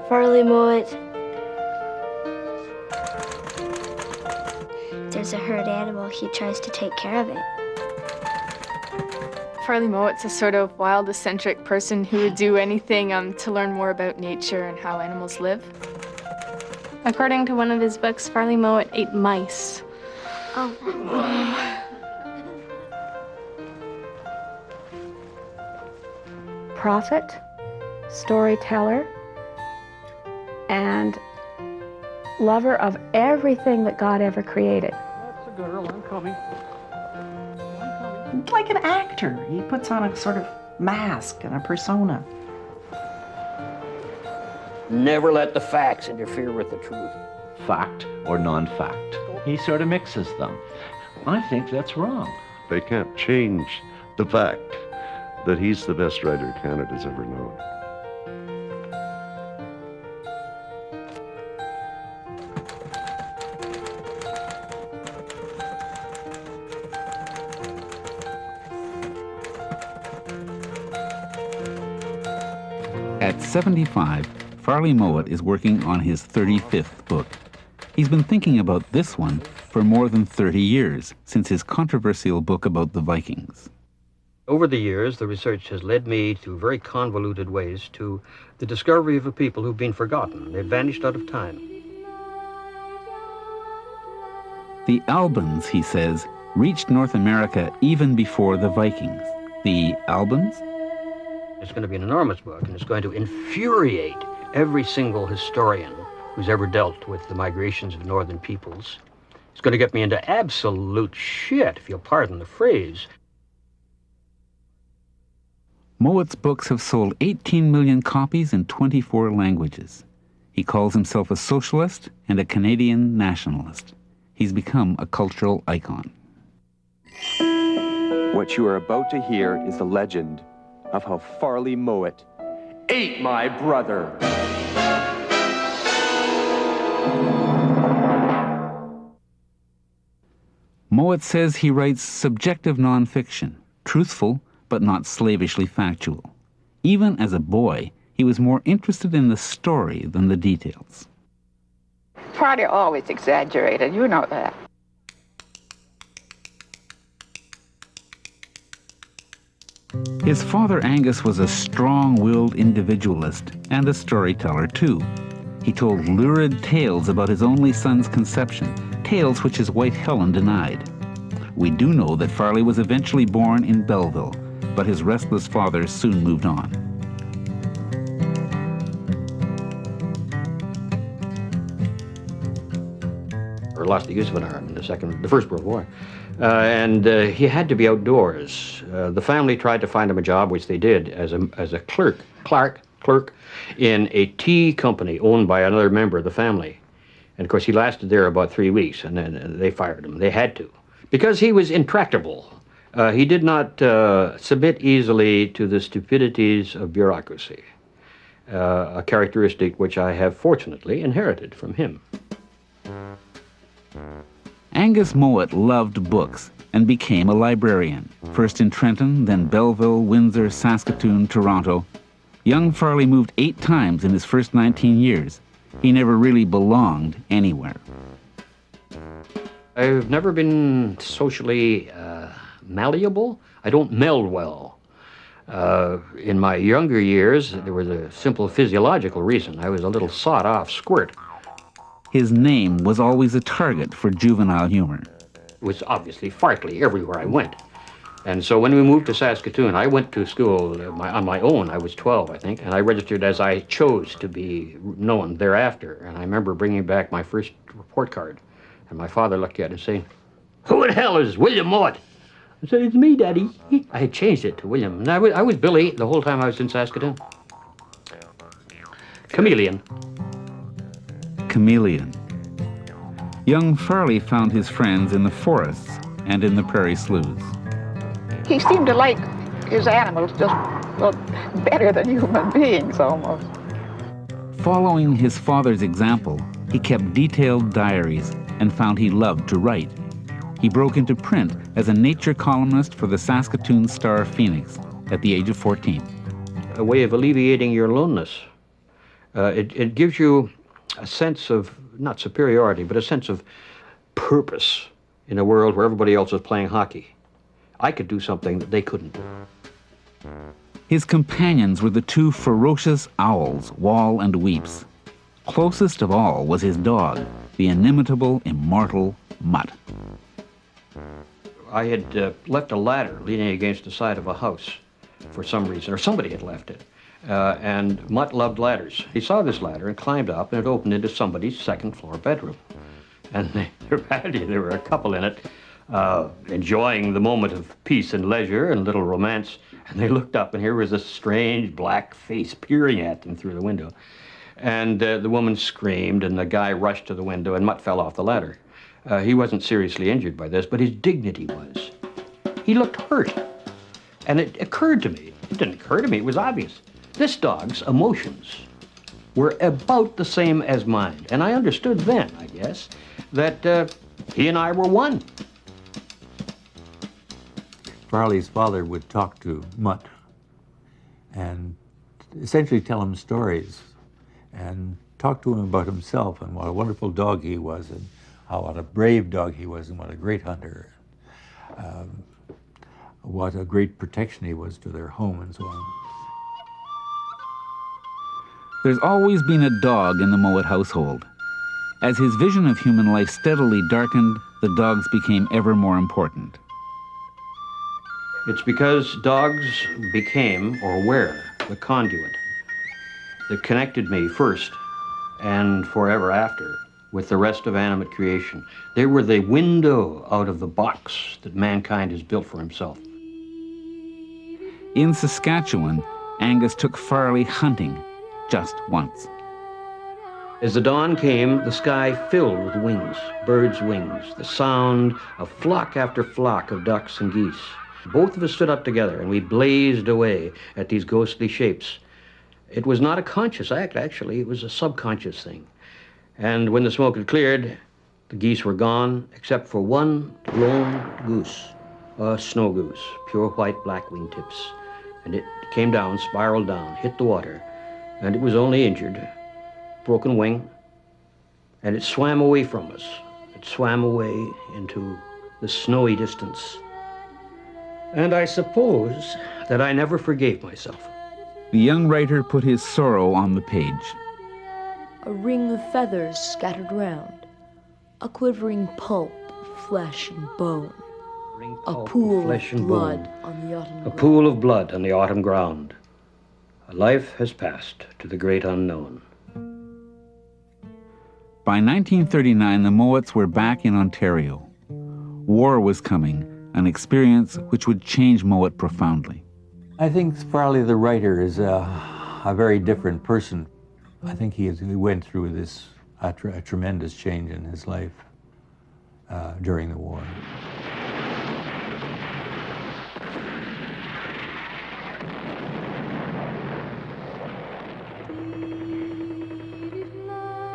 Farley Mowat. There's a herd animal, he tries to take care of it. Farley Mowat's a sort of wild, eccentric person who would do anything to learn more about nature and how animals live. According to one of his books, Farley Mowat ate mice. Oh. Prophet, storyteller, and lover of everything that God ever created. That's a girl, I'm coming. Like an actor. He puts on a sort of mask and a persona. Never let the facts interfere with the truth. Fact or non-fact. He sort of mixes them. I think that's wrong. They can't change the fact that he's the best writer Canada's ever known. At 75, Farley Mowat is working on his 35th book. He's been thinking about this one for more than 30 years, since his controversial book about the Vikings. Over the years, the research has led me through very convoluted ways to the discovery of a people who've been forgotten. They've vanished out of time. The Albans, he says, reached North America even before the Vikings. The Albans? It's going to be an enormous book, and it's going to infuriate every single historian who's ever dealt with the migrations of northern peoples. It's going to get me into absolute shit, if you'll pardon the phrase. Mowat's books have sold 18 million copies in 24 languages. He calls himself a socialist and a Canadian nationalist. He's become a cultural icon. What you are about to hear is the legend of how Farley Mowat ate my brother. Mowat says he writes subjective nonfiction, truthful but not slavishly factual. Even as a boy, he was more interested in the story than the details. Farley always exaggerated, you know that. His father Angus was a strong-willed individualist and a storyteller too. He told lurid tales about his only son's conception, tales which his wife Helen denied. We do know that Farley was eventually born in Belleville, but his restless father soon moved on. Or lost the use of an arm in the First World War. And he had to be outdoors. The family tried to find him a job, which they did, as a clerk in a tea company owned by another member of the family. And of course, he lasted there about 3 weeks, and then they fired him. They had to, because he was intractable. He did not submit easily to the stupidities of bureaucracy, a characteristic which I have fortunately inherited from him. Angus Mowat loved books and became a librarian, first in Trenton, then Belleville, Windsor, Saskatoon, Toronto. Young Farley moved 8 times in his first 19 years. He never really belonged anywhere. I've never been socially malleable. I don't meld well. In my younger years, there was a simple physiological reason. I was a little sawed-off squirt. His name was always a target for juvenile humor. It was obviously Farley everywhere I went. And so when we moved to Saskatoon, I went to school on my own. I was 12, I think, and I registered as I chose to be known thereafter. And I remember bringing back my first report card, and my father looked at it and saying, "Who the hell is William Mowat?" I said, "It's me, Daddy." I had changed it to William, and I was Billy the whole time I was in Saskatoon. Chameleon. Chameleon. Young Farley found his friends in the forests and in the prairie sloughs. He seemed to like his animals just, well, better than human beings almost. Following his father's example, he kept detailed diaries and found he loved to write. He broke into print as a nature columnist for the Saskatoon Star Phoenix at the age of 14. A way of alleviating your loneliness. It gives you a sense of, not superiority, but a sense of purpose in a world where everybody else is playing hockey. I could do something that they couldn't do. His companions were the two ferocious owls, Wall and Weeps. Closest of all was his dog, the inimitable, immortal Mutt. I had left a ladder leaning against the side of a house for some reason, or somebody had left it. And Mutt loved ladders. He saw this ladder and climbed up, and it opened into somebody's second-floor bedroom. And there were a couple in it, enjoying the moment of peace and leisure and little romance. And they looked up, and here was a strange black face peering at them through the window. And the woman screamed, and the guy rushed to the window, and Mutt fell off the ladder. He wasn't seriously injured by this, but his dignity was. He looked hurt. And it occurred to me, it didn't occur to me, it was obvious. This dog's emotions were about the same as mine. And I understood then, I guess, that he and I were one. Farley's father would talk to Mutt and essentially tell him stories and talk to him about himself and what a wonderful dog he was and what a brave dog he was and what a great hunter, what a great protection he was to their home and so on. There's always been a dog in the Mowat household. As his vision of human life steadily darkened, the dogs became ever more important. It's because dogs became, or were, the conduit that connected me first and forever after with the rest of animate creation. They were the window out of the box that mankind has built for himself. In Saskatchewan, Angus took Farley hunting just once. As the dawn came, the sky filled with wings, birds' wings, the sound of flock after flock of ducks and geese. Both of us stood up together, and we blazed away at these ghostly shapes. It was not a conscious act, actually. It was a subconscious thing. And when the smoke had cleared, the geese were gone, except for one lone goose, a snow goose, pure white black wingtips. And it came down, spiraled down, hit the water, and it was only injured, broken wing, and it swam away from us. It swam away into the snowy distance. And I suppose that I never forgave myself. The young writer put his sorrow on the page. A ring of feathers scattered round, a quivering pulp of flesh and bone, a pool of blood on the autumn ground. A pool of blood on the autumn ground. A life has passed to the great unknown. By 1939, the Mowats were back in Ontario. War was coming, an experience which would change Mowat profoundly. I think Farley the writer is a very different person. I think he went through this a tremendous change in his life during the war.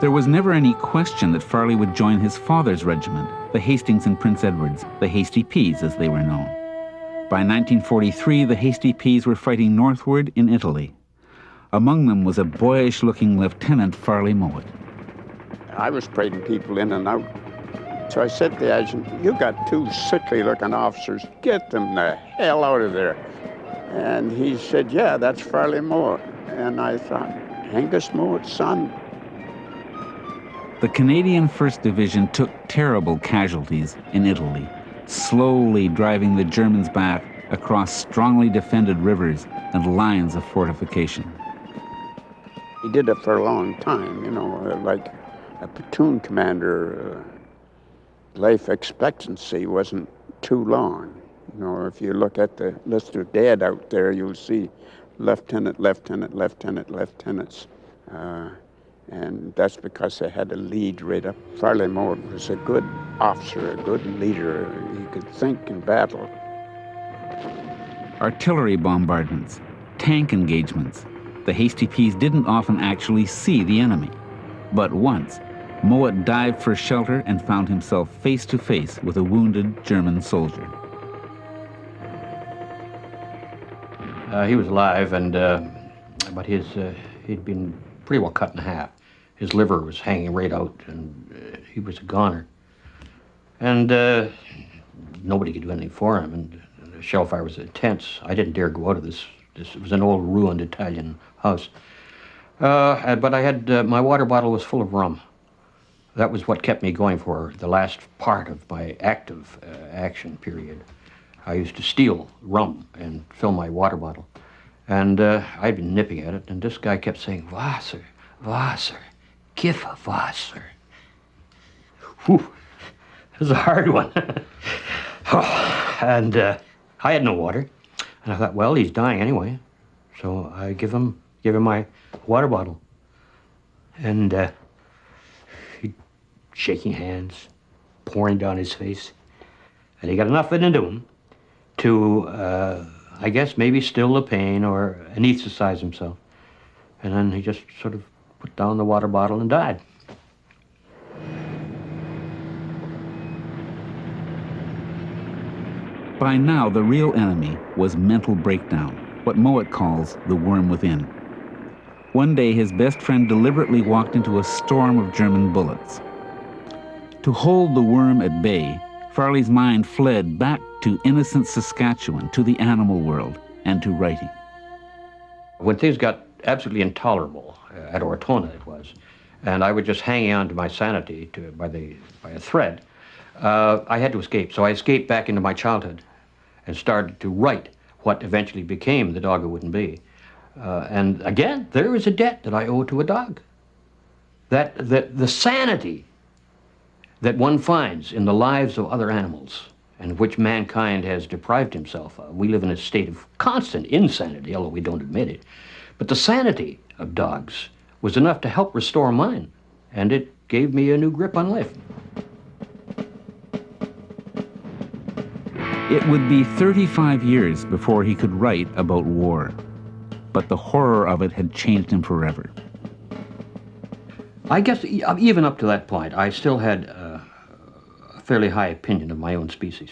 There was never any question that Farley would join his father's regiment, the Hastings and Prince Edwards, the Hasty Peas as they were known. By 1943, the Hasty Peas were fighting northward in Italy. Among them was a boyish-looking Lieutenant Farley Mowat. I was parading people in and out. So I said to the adjutant, "You got two sickly-looking officers. Get them the hell out of there." And he said, "Yeah, that's Farley Mowat." And I thought, Angus Mowat's son. The Canadian 1st Division took terrible casualties in Italy, slowly driving the Germans back across strongly defended rivers and lines of fortification. He did it for a long time, you know, like a platoon commander. Life expectancy wasn't too long. You know, if you look at the list of dead out there, you'll see lieutenant, lieutenant, lieutenant, lieutenants. And that's because they had a lead right up. Farley Mowat was a good officer, a good leader. He could think in battle. Artillery bombardments, tank engagements. The Hasty Peas didn't often actually see the enemy. But once, Mowat dived for shelter and found himself face to face with a wounded German soldier. He was alive, and but he'd been pretty well cut in half. His liver was hanging right out, and he was a goner. And nobody could do anything for him, and the shell fire was intense. I didn't dare go out of this. It was an old ruined Italian house. But I had, my water bottle was full of rum. That was what kept me going for the last part of my active action period. I used to steal rum and fill my water bottle. And I'd been nipping at it, and this guy kept saying, Wasser, Wasser, Kiffer Wasser. Whew, it was a hard one. And I had no water. And I thought, well, he's dying anyway. So I give him my water bottle. And he shaking hands, pouring down his face. And he got enough of it into him to, I guess, maybe still the pain or anesthetize himself. And then he just sort of put down the water bottle and died. By now, the real enemy was mental breakdown, what Mowat calls the worm within. One day, his best friend deliberately walked into a storm of German bullets. To hold the worm at bay, Farley's mind fled back to innocent Saskatchewan, to the animal world, and to writing. When things got absolutely intolerable, at Ortona it was, and I was just hanging on to my sanity by a thread, I had to escape. So I escaped back into my childhood and started to write what eventually became The Dog Who Wouldn't Be. And again, there is a debt that I owe to a dog. That the sanity that one finds in the lives of other animals, and which mankind has deprived himself of. We live in a state of constant insanity, although we don't admit it. But the sanity of dogs was enough to help restore mine, and it gave me a new grip on life. It would be 35 years before he could write about war, but the horror of it had changed him forever. I guess even up to that point, I still had a fairly high opinion of my own species.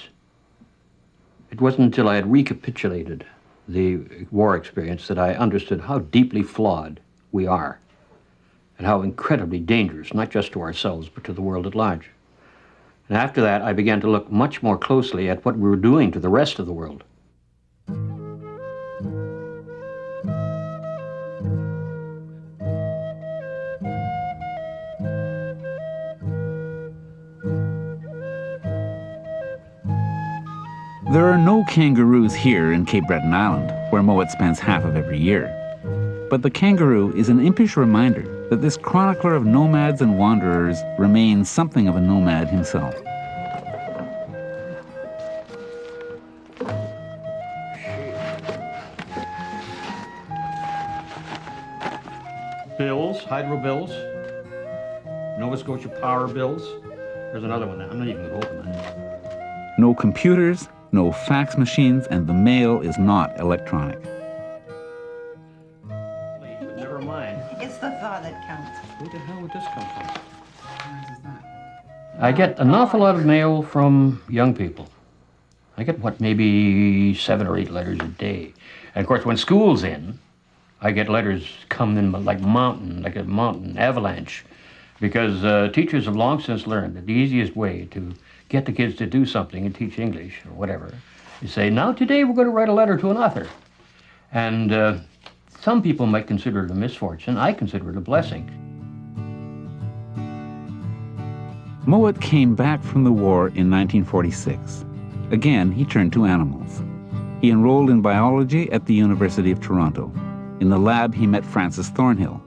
It wasn't until I had recapitulated the war experience that I understood how deeply flawed we are and how incredibly dangerous, not just to ourselves, but to the world at large. And after that, I began to look much more closely at what we were doing to the rest of the world. There are no kangaroos here in Cape Breton Island, where Mowat spends half of every year. But the kangaroo is an impish reminder that this chronicler of nomads and wanderers remains something of a nomad himself. Bills, hydro bills, Nova Scotia power bills. There's another one. I'm not even going to open that. No computers, no fax machines, and the mail is not electronic. Never mind. It's the thought that counts. Who the hell would this come from? I get an awful lot of mail from young people. I get, maybe 7 or 8 letters a day. And of course, when school's in, I get letters come in like a mountain avalanche, because teachers have long since learned that the easiest way to get the kids to do something and teach English or whatever is say, now today we're going to write a letter to an author. And some people might consider it a misfortune. I consider it a blessing. Mowat came back from the war in 1946. Again, he turned to animals. He enrolled in biology at the University of Toronto. In the lab, he met Frances Thornhill.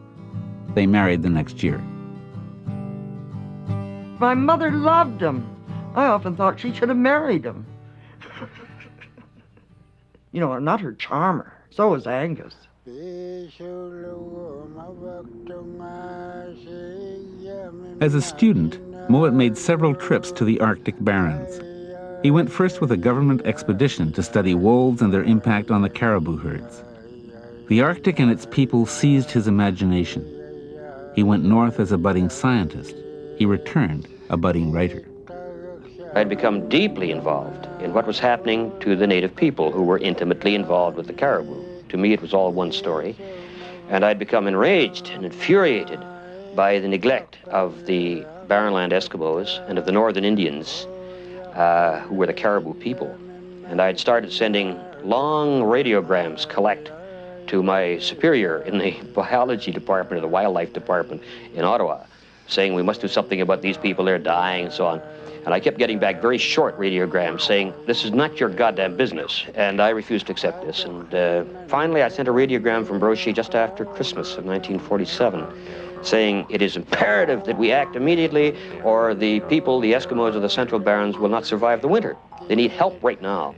They married the next year. My mother loved him. I often thought she should have married him. You know, I'm not her charmer. So was Angus. As a student, Mowat made several trips to the Arctic Barrens. He went first with a government expedition to study wolves and their impact on the caribou herds. The Arctic and its people seized his imagination. He went north as a budding scientist. He returned a budding writer. I'd become deeply involved in what was happening to the native people who were intimately involved with the caribou. To me, it was all one story. And I'd become enraged and infuriated by the neglect of the Barrenland Eskimos and of the Northern Indians, who were the Caribou people. And I'd started sending long radiograms collect to my superior in the biology department or the wildlife department in Ottawa, saying we must do something about these people, they're dying and so on. And I kept getting back very short radiograms saying, this is not your goddamn business. And I refused to accept this. And finally, I sent a radiogram from Brochy just after Christmas of 1947, saying it is imperative that we act immediately or the people, the Eskimos of the Central Barrens, will not survive the winter. They need help right now.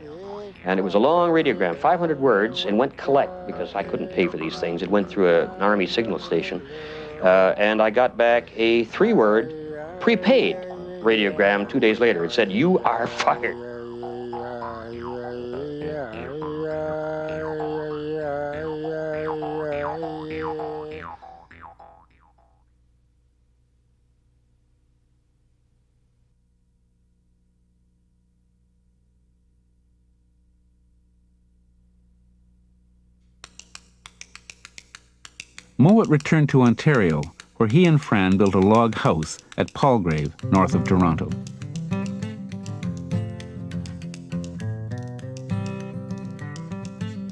And it was a long radiogram, 500 words, and went collect because I couldn't pay for these things. It went through an Army signal station. And I got back a 3-word prepaid radiogram 2 days later. It said, "You are fired." Mowat returned to Ontario, where he and Fran built a log house at Palgrave, north of Toronto.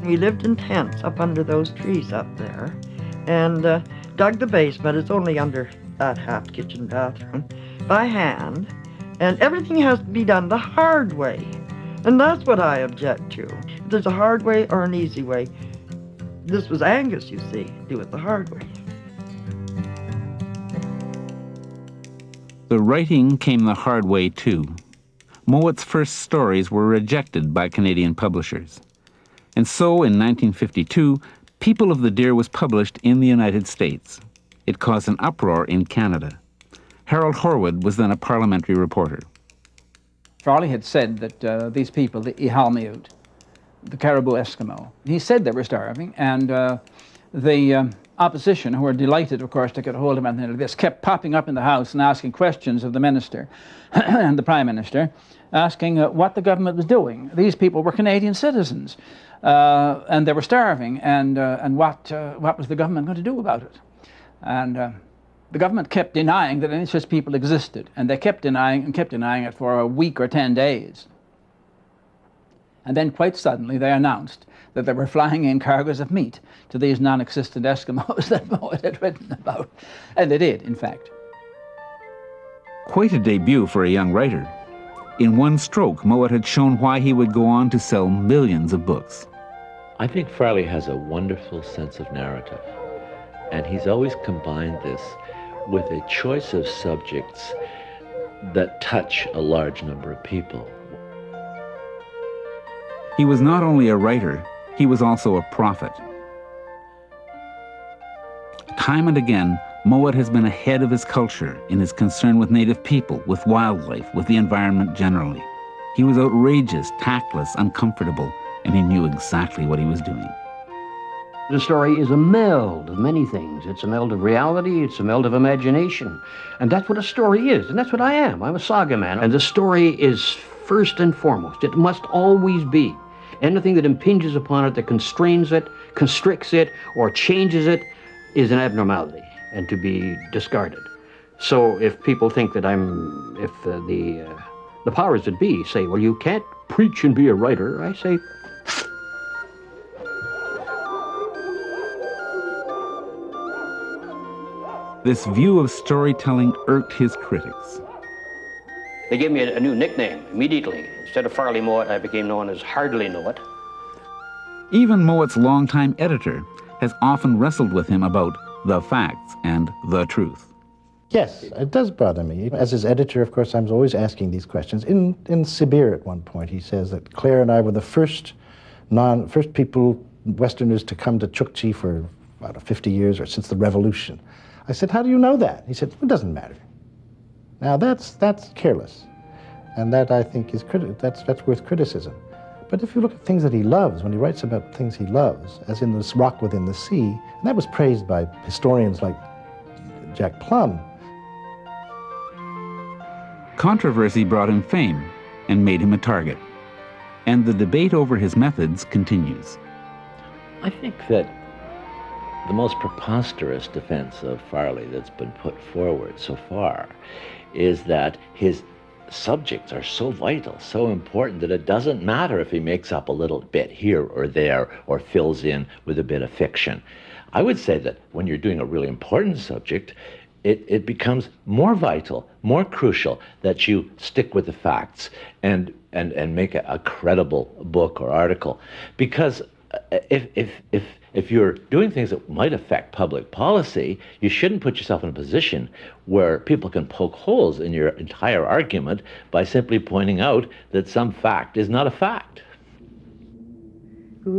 We lived in tents up under those trees up there and dug the basement. It's only under that half kitchen bathroom by hand. And everything has to be done the hard way. And that's what I object to. If there's a hard way or an easy way. This was Angus, you see, do it the hard way. The writing came the hard way, too. Mowat's first stories were rejected by Canadian publishers. And so, in 1952, People of the Deer was published in the United States. It caused an uproar in Canada. Harold Horwood was then a parliamentary reporter. Farley had said that these people, the Ihalmiut, the Caribou Eskimo, he said they were starving, and the opposition, who were delighted, of course, to get a hold of anything like this, kept popping up in the House and asking questions of the minister and the Prime Minister, asking what the government was doing. These people were Canadian citizens, and they were starving, and what was the government going to do about it? And the government kept denying that any such people existed, and they kept denying it for a week or 10 days. And then quite suddenly they announced that they were flying in cargoes of meat to these non-existent Eskimos that Mowat had written about. And they did, in fact. Quite a debut for a young writer. In one stroke, Mowat had shown why he would go on to sell millions of books. I think Farley has a wonderful sense of narrative, and he's always combined this with a choice of subjects that touch a large number of people. He was not only a writer, he was also a prophet. Time and again, Mowat has been ahead of his culture in his concern with native people, with wildlife, with the environment generally. He was outrageous, tactless, uncomfortable, and he knew exactly what he was doing. The story is a meld of many things. It's a meld of reality, it's a meld of imagination. And that's what a story is, and that's what I am. I'm a Sagaman. And the story is first and foremost. It must always be. Anything that impinges upon it, that constrains it, constricts it, or changes it, is an abnormality and to be discarded. So if people think that if the powers that be say, well, you can't preach and be a writer, I say, this view of storytelling irked his critics. They gave me a new nickname immediately. Instead of Farley Mowat, I became known as Hardly Mowat. Even Mowat's longtime editor has often wrestled with him about the facts and the truth. Yes, it does bother me. As his editor, of course, I'm always asking these questions. In Sibir at one point, he says that Claire and I were the first people, Westerners, to come to Chukchi for about 50 years or since the revolution. I said, how do you know that? He said, it doesn't matter. Now that's careless, and that I think is that's worth criticism. But if you look at things that he loves, when he writes about things he loves, as in this Rock Within the Sea, and that was praised by historians like Jack Plum. Controversy brought him fame and made him a target. And the debate over his methods continues. I think that The most preposterous defense of Farley that's been put forward so far is that his subjects are so vital, so important, that it doesn't matter if he makes up a little bit here or there or fills in with a bit of fiction. I would say that when you're doing a really important subject, it becomes more vital, more crucial that you stick with the facts and make a credible book or article. Because if you're doing things that might affect public policy, you shouldn't put yourself in a position where people can poke holes in your entire argument by simply pointing out that some fact is not a fact. The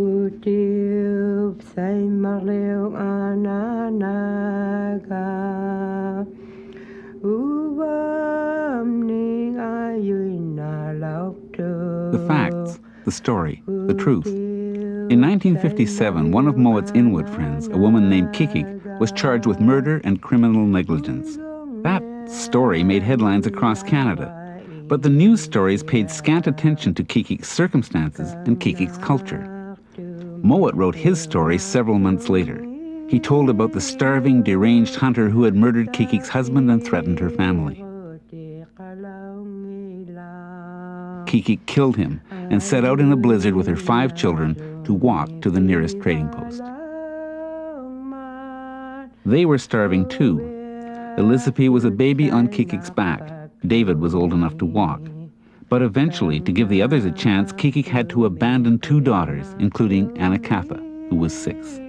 facts, the story, the truth. In 1957, one of Mowat's Inwood friends, a woman named Kikik, was charged with murder and criminal negligence. That story made headlines across Canada, but the news stories paid scant attention to Kikik's circumstances and Kikik's culture. Mowat wrote his story several months later. He told about the starving, deranged hunter who had murdered Kikik's husband and threatened her family. Kikik killed him and set out in a blizzard with her 5 children to walk to the nearest trading post. They were starving too. Elizabeth was a baby on Kikik's back. David was old enough to walk. But eventually, to give the others a chance, Kikik had to abandon 2 daughters, including Anakatha, who was 6.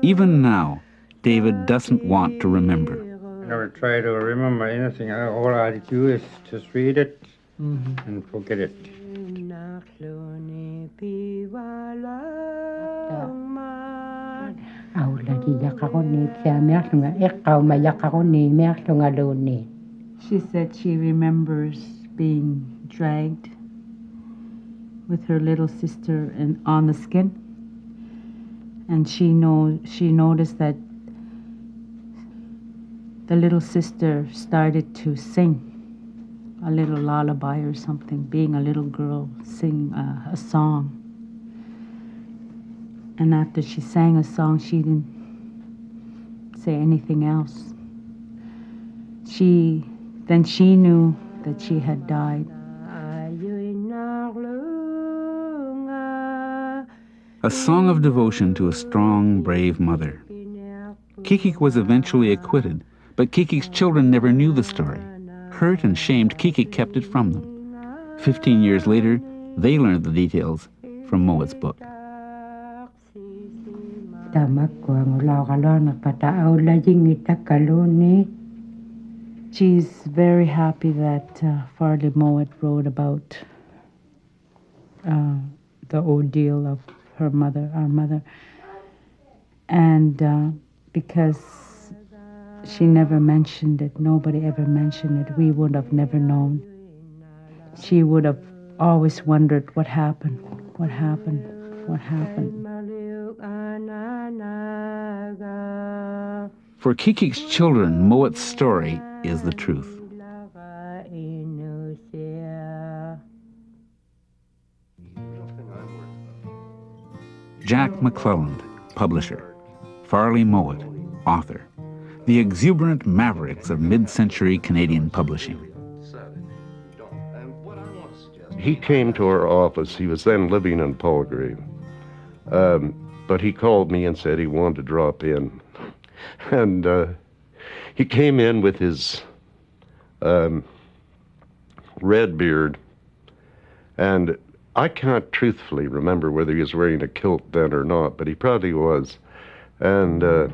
Even now, David doesn't want to remember. I never try to remember anything. All I do is just read it and forget it. She said she remembers being dragged with her little sister on the skin, and she noticed that the little sister started to sing a little lullaby or something, being a little girl singing a song. And after she sang a song, she didn't say anything else. Then she knew that she had died. A song of devotion to a strong, brave mother. Kikik was eventually acquitted, but Kikik's children never knew the story. Hurt and shamed, Kikik kept it from them. 15 years later, they learned the details from Mowat's book. She's very happy that Farley Mowat wrote about the ordeal of her mother, our mother, and because she never mentioned it, nobody ever mentioned it, we would have never known. She would have always wondered what happened. For Kikik's children, Mowat's story is the truth. Jack McClelland, publisher. Farley Mowat, author. The exuberant mavericks of mid-century Canadian publishing. He came to our office. He was then living in Palgrave. But he called me and said he wanted to drop in. And he came in with his red beard. And I can't truthfully remember whether he was wearing a kilt then or not, but he probably was. And to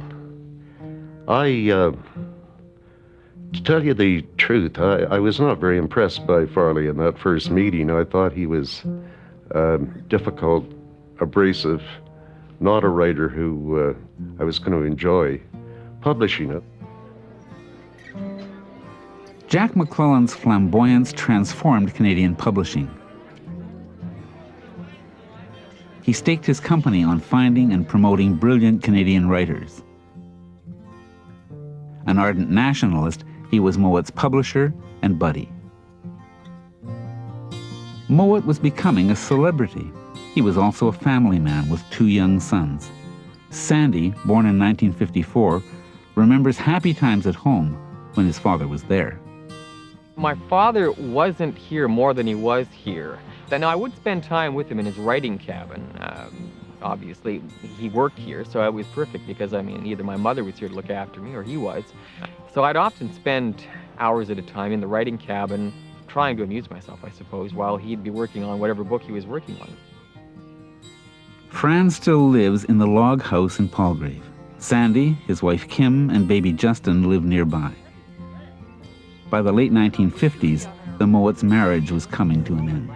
tell you the truth, I was not very impressed by Farley in that first meeting. I thought he was difficult, abrasive, not a writer who I was going to enjoy publishing it. Jack McClelland's flamboyance transformed Canadian publishing. He staked his company on finding and promoting brilliant Canadian writers. An ardent nationalist, he was Mowat's publisher and buddy. Mowat was becoming a celebrity. He was also a family man with 2 young sons. Sandy, born in 1954, remembers happy times at home when his father was there. My father wasn't here more than he was here. Now, I would spend time with him in his writing cabin. Obviously, he worked here, so it was perfect because, I mean, either my mother was here to look after me or he was. So I'd often spend hours at a time in the writing cabin trying to amuse myself, I suppose, while he'd be working on whatever book he was working on. Fran still lives in the log house in Palgrave. Sandy, his wife Kim, and baby Justin live nearby. By the late 1950s, the Mowats' marriage was coming to an end.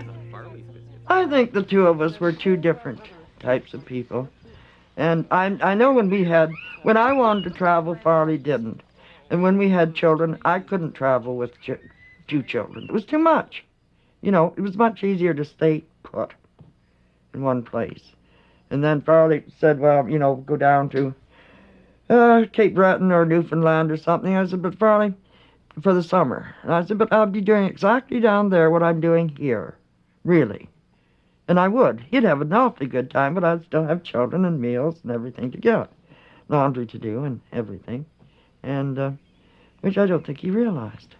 I think the two of us were two different types of people. And I know when I wanted to travel, Farley didn't. And when we had children, I couldn't travel with two children. It was too much. You know, it was much easier to stay put in one place. And then Farley said, well, you know, go down to Cape Breton or Newfoundland or something. I said, but Farley, for the summer. And I said, but I'll be doing exactly down there what I'm doing here, really. And I would. He'd have an awfully good time, but I'd still have children and meals and everything to get. Laundry to do and everything. And, which I don't think he realized.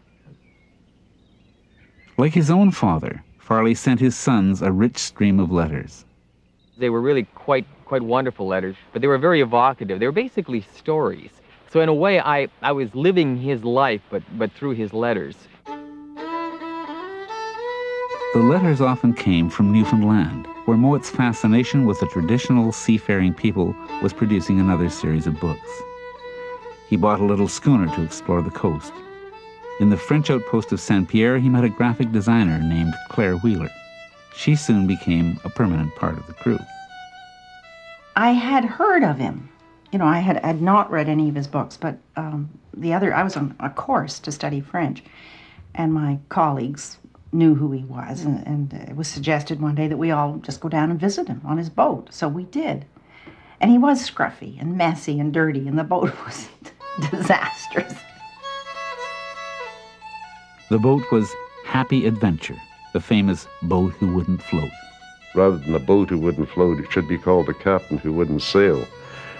Like his own father, Farley sent his sons a rich stream of letters. They were really quite wonderful letters, but they were very evocative. They were basically stories. So in a way, I was living his life, but through his letters. The letters often came from Newfoundland, where Mowat's fascination with the traditional seafaring people was producing another series of books. He bought a little schooner to explore the coast. In the French outpost of Saint-Pierre, he met a graphic designer named Claire Wheeler. She soon became a permanent part of the crew. I had heard of him. You know, I had not read any of his books, but I was on a course to study French, and my colleagues knew who he was, and it was suggested one day that we all just go down and visit him on his boat. So we did. And he was scruffy and messy and dirty, and the boat was disastrous. The boat was Happy Adventure, the famous boat who wouldn't float. Rather than the boat who wouldn't float, it should be called the captain who wouldn't sail.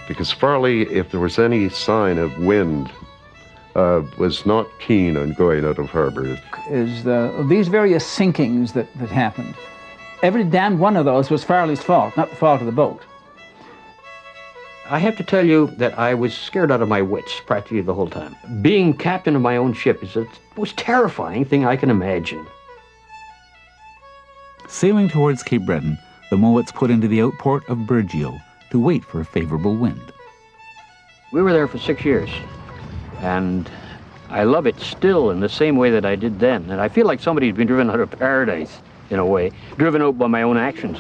Because Farley, if there was any sign of wind, was not keen on going out of harbor. These various sinkings that happened, every damn one of those was Farley's fault, not the fault of the boat. I have to tell you that I was scared out of my wits practically the whole time. Being captain of my own ship is the most terrifying thing I can imagine. Sailing towards Cape Breton, the Mowats put into the outport of Burgeo to wait for a favorable wind. We were there for 6 years, and I love it still in the same way that I did then. And I feel like somebody's been driven out of paradise, in a way, driven out by my own actions.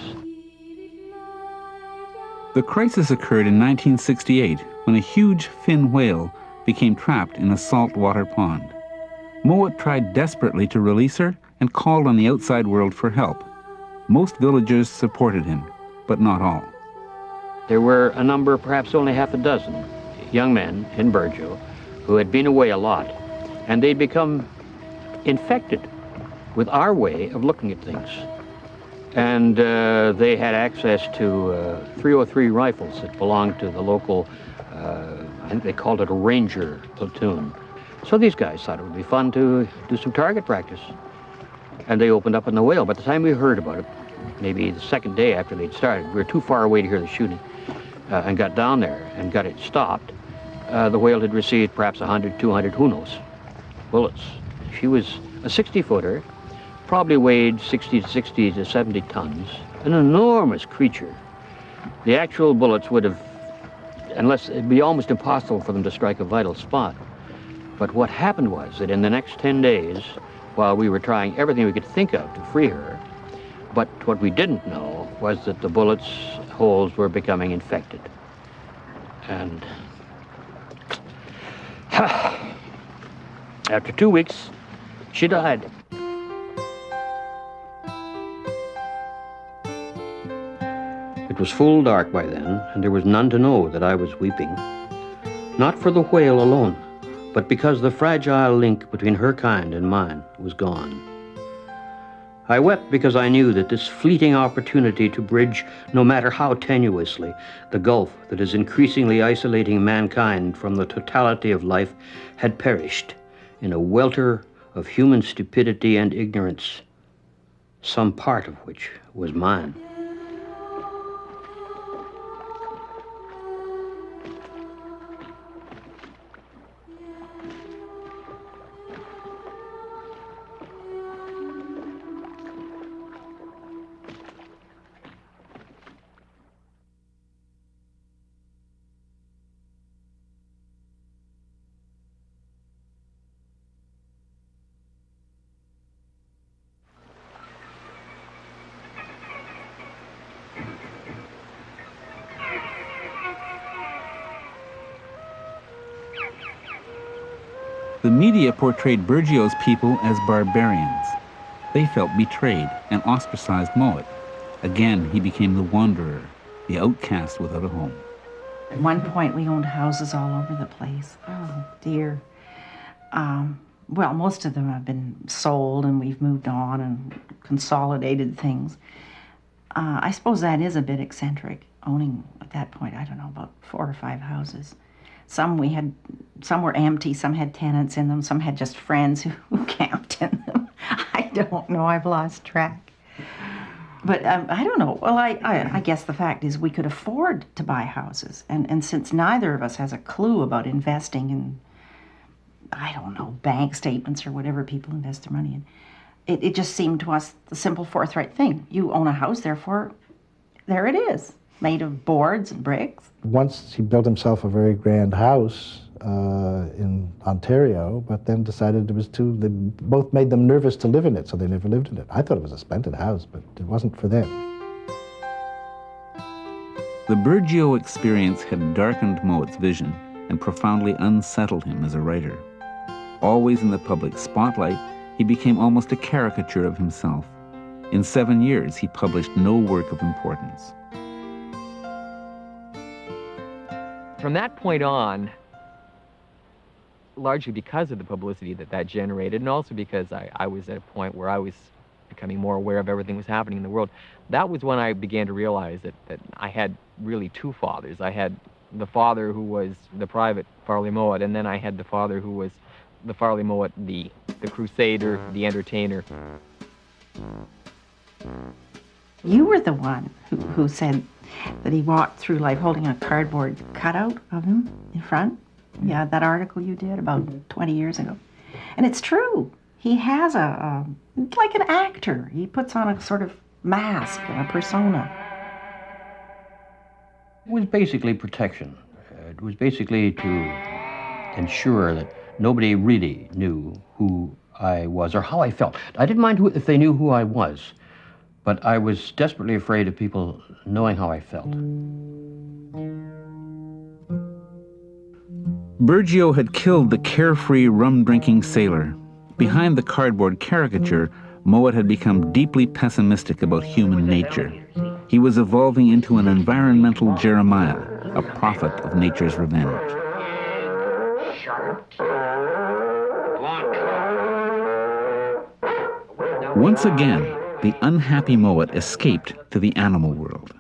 The crisis occurred in 1968 when a huge fin whale became trapped in a saltwater pond. Mowat tried desperately to release her and called on the outside world for help. Most villagers supported him, but not all. There were a number, perhaps only half a dozen, young men in Burgeo who had been away a lot, and they'd become infected with our way of looking at things. And they had access to 303 rifles that belonged to the local, I think they called it a ranger platoon. So these guys thought it would be fun to do some target practice. And they opened up on the whale. By the time we heard about it, maybe the second day after they'd started, we were too far away to hear the shooting, and got down there and got it stopped. The whale had received perhaps 100, 200, who knows, bullets. She was a 60-footer, probably weighed 60 to 70 tons, an enormous creature. The actual bullets would have, unless it'd be almost impossible for them to strike a vital spot. But what happened was that in the next 10 days, while we were trying everything we could think of to free her, but what we didn't know was that the bullets' holes were becoming infected. And after 2 weeks, she died. It was full dark by then, and there was none to know that I was weeping. Not for the whale alone, but because the fragile link between her kind and mine was gone. I wept because I knew that this fleeting opportunity to bridge, no matter how tenuously, the gulf that is increasingly isolating mankind from the totality of life had perished in a welter of human stupidity and ignorance, some part of which was mine. The media portrayed Burgio's people as barbarians. They felt betrayed and ostracized Mowat. Again, he became the wanderer, the outcast without a home. At one point, we owned houses all over the place. Oh, dear. Well, most of them have been sold, and we've moved on and consolidated things. I suppose that is a bit eccentric, owning, at that point, I don't know, about 4 or 5 houses. Some were empty, some had tenants in them, some had just friends who camped in them. I don't know, I've lost track. But I don't know. Well, I guess the fact is we could afford to buy houses. And since neither of us has a clue about investing in, I don't know, bank statements or whatever people invest their money in, it just seemed to us the simple, forthright thing. You own a house, therefore, there it is, made of boards and bricks. Once he built himself a very grand house in Ontario, but then decided it was they both made them nervous to live in it, so they never lived in it. I thought it was a splendid house, but it wasn't for them. The Burgio experience had darkened Mowat's vision and profoundly unsettled him as a writer. Always in the public spotlight, he became almost a caricature of himself. In 7 years, he published no work of importance. From that point on, largely because of the publicity that generated, and also because I was at a point where I was becoming more aware of everything that was happening in the world, that was when I began to realize that I had really 2 fathers. I had the father who was the private Farley Mowat, and then I had the father who was the Farley Mowat, the crusader, the entertainer. You were the one who said that he walked through life holding a cardboard cutout of him in front. Yeah, that article you did about 20 years ago. And it's true. He has like an actor. He puts on a sort of mask and a persona. It was basically protection. It was basically to ensure that nobody really knew who I was or how I felt. I didn't mind if they knew who I was, but I was desperately afraid of people knowing how I felt. Burgio had killed the carefree, rum-drinking sailor. Behind the cardboard caricature, Mowat had become deeply pessimistic about human nature. He was evolving into an environmental Jeremiah, a prophet of nature's revenge. Once again, the unhappy Mowat escaped to the animal world.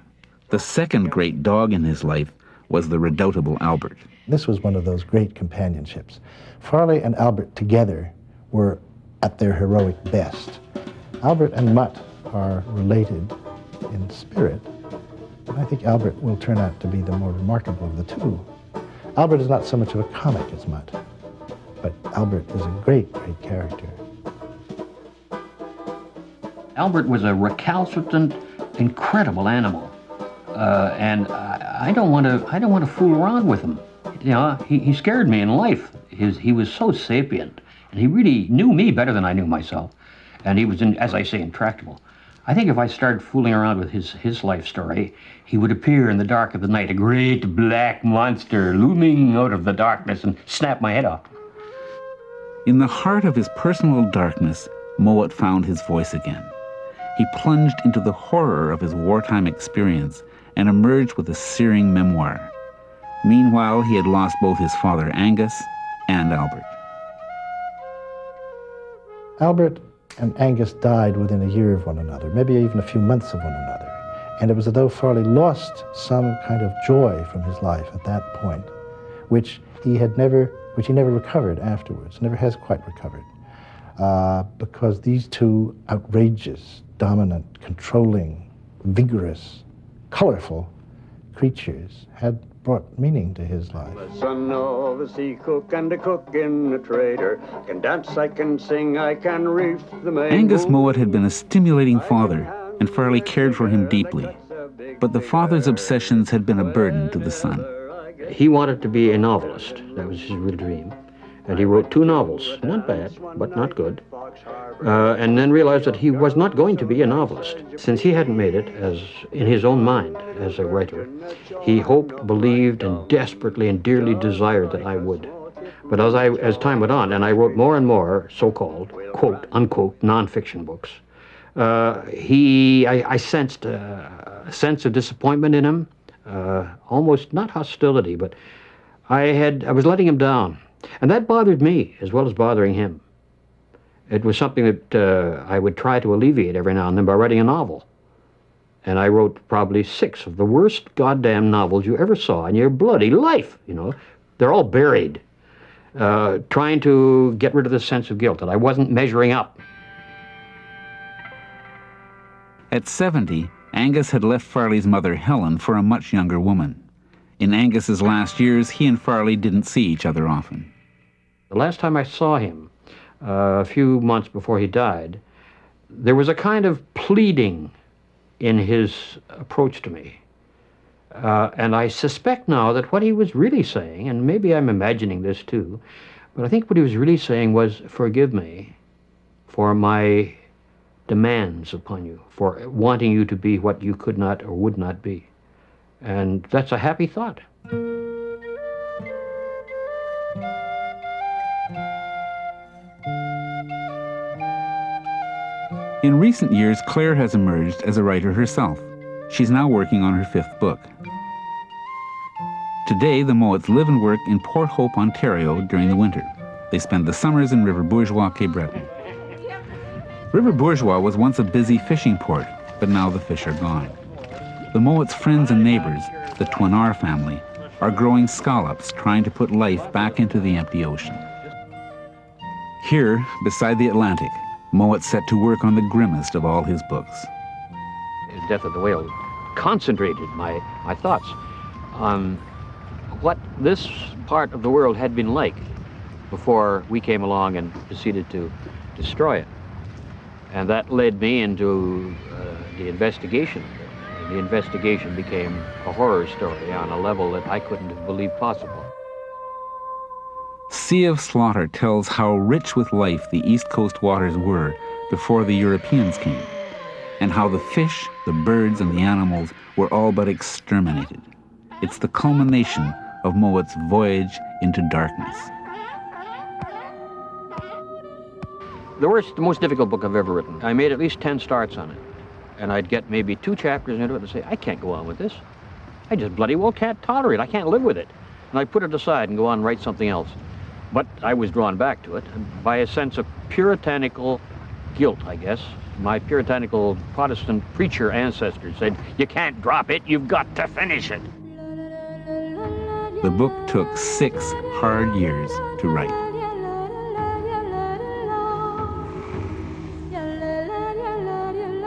The second great dog in his life was the redoubtable Albert. This was one of those great companionships. Farley and Albert together were at their heroic best. Albert and Mutt are related in spirit, but I think Albert will turn out to be the more remarkable of the 2. Albert is not so much of a comic as Mutt, but Albert is a great, great character. Albert was a recalcitrant, incredible animal, and I don't want to fool around with him. You know, he scared me in life. He was so sapient, and he really knew me better than I knew myself, and he was, as I say, intractable. I think if I started fooling around with his life story, he would appear in the dark of the night, a great black monster looming out of the darkness, and snap my head off. In the heart of his personal darkness, Mowat found his voice again. He plunged into the horror of his wartime experience and emerged with a searing memoir. Meanwhile, he had lost both his father Angus and Albert. Albert and Angus died within a year of one another, maybe even a few months of one another. And it was as though Farley lost some kind of joy from his life at that point, which he never recovered afterwards, never has quite recovered, because these two outrageous, dominant, controlling, vigorous, colorful creatures had brought meaning to his life. The son of a sea cook and a cook in a trader. Can dance, I can sing, I can reef the main. Angus Mowat had been a stimulating father, and Farley cared for him deeply. But the father's obsessions had been a burden to the son. He wanted to be a novelist. That was his real dream. And he wrote 2 novels, not bad, but not good, and then realized that he was not going to be a novelist. Since he hadn't made it as in his own mind as a writer, he hoped, believed, and desperately and dearly desired that I would. But as time went on, and I wrote more and more so-called, quote, unquote, nonfiction books, I sensed a sense of disappointment in him, almost not hostility, but I was letting him down. And that bothered me as well as bothering him. It was something that I would try to alleviate every now and then by writing a novel. And I wrote probably 6 of the worst goddamn novels you ever saw in your bloody life, you know. They're all buried, trying to get rid of the sense of guilt that I wasn't measuring up. At 70, Angus had left Farley's mother, Helen, for a much younger woman. In Angus's last years, he and Farley didn't see each other often. The last time I saw him, a few months before he died, there was a kind of pleading in his approach to me. And I suspect now that what he was really saying, and maybe I'm imagining this too, but I think what he was really saying was, forgive me for my demands upon you, for wanting you to be what you could not or would not be. And that's a happy thought. In recent years, Claire has emerged as a writer herself. She's now working on her 5th book. Today, the Mowats live and work in Port Hope, Ontario during the winter. They spend the summers in River Bourgeois, Cape Breton. River Bourgeois was once a busy fishing port, but now the fish are gone. The Mowats' friends and neighbors, the Twinar family, are growing scallops, trying to put life back into the empty ocean. Here, beside the Atlantic, Mowat set to work on the grimmest of all his books. The death of the whale concentrated my thoughts on what this part of the world had been like before we came along and proceeded to destroy it. And that led me into the investigation. The investigation became a horror story on a level that I couldn't have believed possible. Sea of Slaughter tells how rich with life the East Coast waters were before the Europeans came, and how the fish, the birds, and the animals were all but exterminated. It's the culmination of Mowat's voyage into darkness. The most difficult book I've ever written. I made at least 10 starts on it. And I'd get maybe 2 chapters into it and say, I can't go on with this. I just bloody well can't tolerate it. I can't live with it. And I'd put it aside and go on and write something else. But I was drawn back to it by a sense of puritanical guilt, I guess. My puritanical Protestant preacher ancestors said, you can't drop it, you've got to finish it. The book took 6 hard years to write.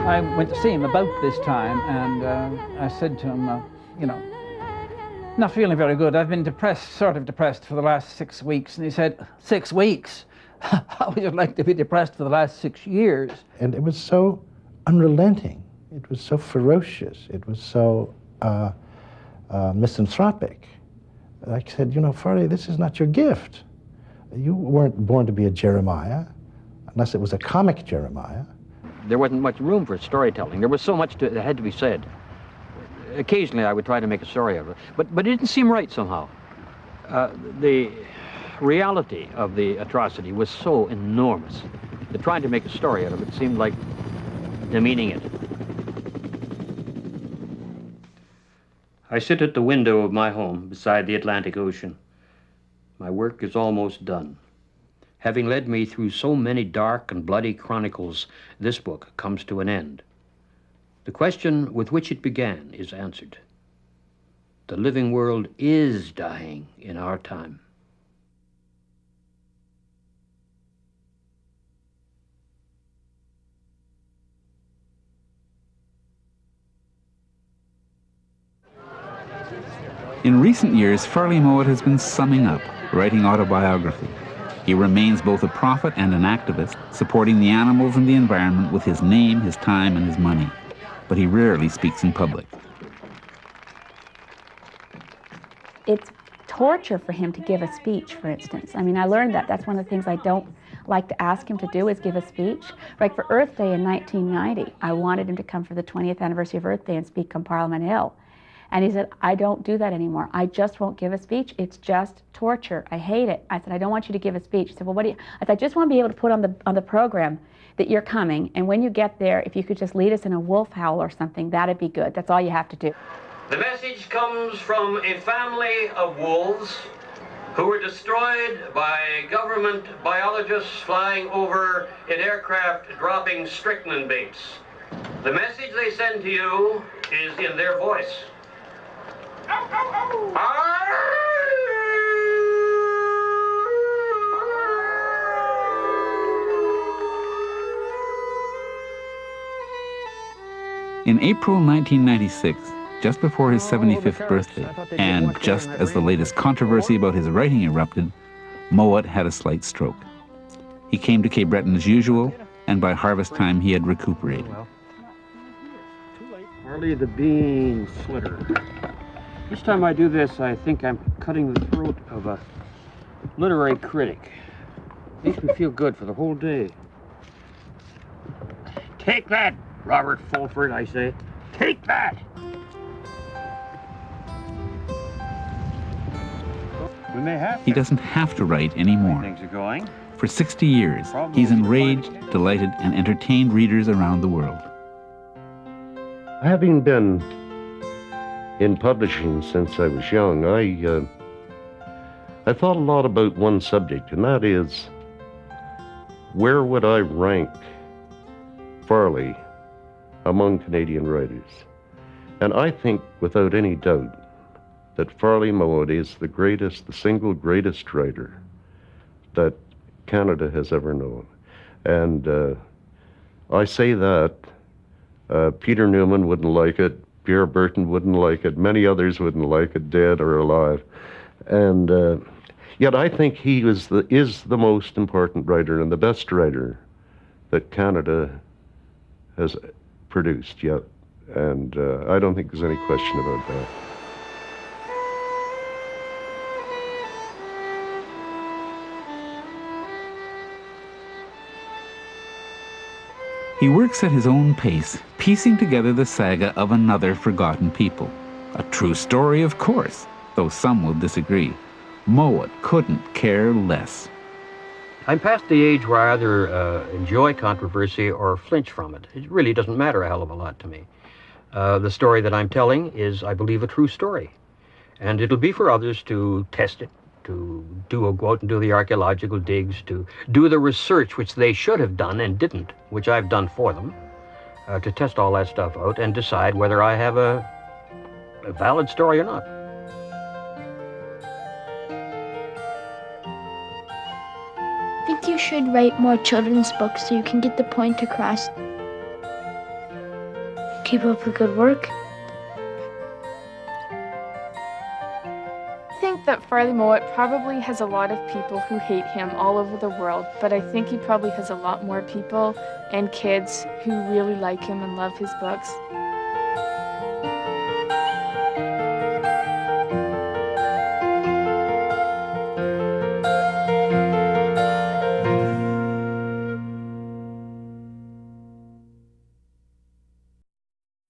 I went to see him about this time, and I said to him, you know, not feeling very good. I've been depressed, sort of depressed for the last 6 weeks. And he said, 6 weeks? How would you like to be depressed for the last 6 years? And it was so unrelenting. It was so ferocious. It was so misanthropic. I said, you know, Farley, this is not your gift. You weren't born to be a Jeremiah, unless it was a comic Jeremiah. There wasn't much room for storytelling. There was so much that had to be said. Occasionally I would try to make a story of it, but it didn't seem right somehow. The reality of the atrocity was so enormous that trying to make a story out of it seemed like demeaning it. I sit at the window of my home beside the Atlantic Ocean. My work is almost done. Having led me through so many dark and bloody chronicles, this book comes to an end. The question with which it began is answered. The living world is dying in our time. In recent years, Farley Mowat has been summing up, writing autobiography. He remains both a prophet and an activist, supporting the animals and the environment with his name, his time, and his money. But he rarely speaks in public. It's torture for him to give a speech, for instance. I mean, I learned that. That's one of the things I don't like to ask him to do, is give a speech. Like for Earth Day in 1990, I wanted him to come for the 20th anniversary of Earth Day and speak on Parliament Hill. And he said, I don't do that anymore. I just won't give a speech. It's just torture. I hate it. I said, I don't want you to give a speech. He said, well, what do you? I said, I just want to be able to put on the program that you're coming, and when you get there, if you could just lead us in a wolf howl or something, that'd be good. That's all you have to do. The message comes from a family of wolves who were destroyed by government biologists flying over in aircraft dropping strychnine baits. The message they send to you is in their voice. In April 1996, just before his 75th birthday, and just as the latest controversy about his writing erupted, Mowat had a slight stroke. He came to Cape Breton as usual, and by harvest time he had recuperated. Farley the Bean Slitter. Each time I do this, I think I'm cutting the throat of a literary critic. Makes me feel good for the whole day. Take that, Robert Fulford, I say. Take that! We may have to. He doesn't have to write anymore. Things are going. For 60 years, he's enraged, delighted, and entertained readers around the world. Having been in publishing since I was young, I thought a lot about one subject, and that is, where would I rank Farley among Canadian writers? And I think, without any doubt, that Farley Mowat is the single greatest writer that Canada has ever known. And I say that, Peter Newman wouldn't like it, Pierre Burton wouldn't like it, many others wouldn't like it, dead or alive. And yet I think he is the most important writer and the best writer that Canada has produced yet. And I don't think there's any question about that. He works at his own pace, piecing together the saga of another forgotten people. A true story, of course, though some will disagree. Mowat couldn't care less. I'm past the age where I either enjoy controversy or flinch from it. It really doesn't matter a hell of a lot to me. The story that I'm telling is, I believe, a true story. And it'll be for others to test it, to go out and do the archaeological digs, to do the research which they should have done and didn't, which I've done for them, to test all that stuff out and decide whether I have a valid story or not. I think you should write more children's books so you can get the point across. Keep up the good work. I think that Farley Mowat probably has a lot of people who hate him all over the world, but I think he probably has a lot more people and kids who really like him and love his books.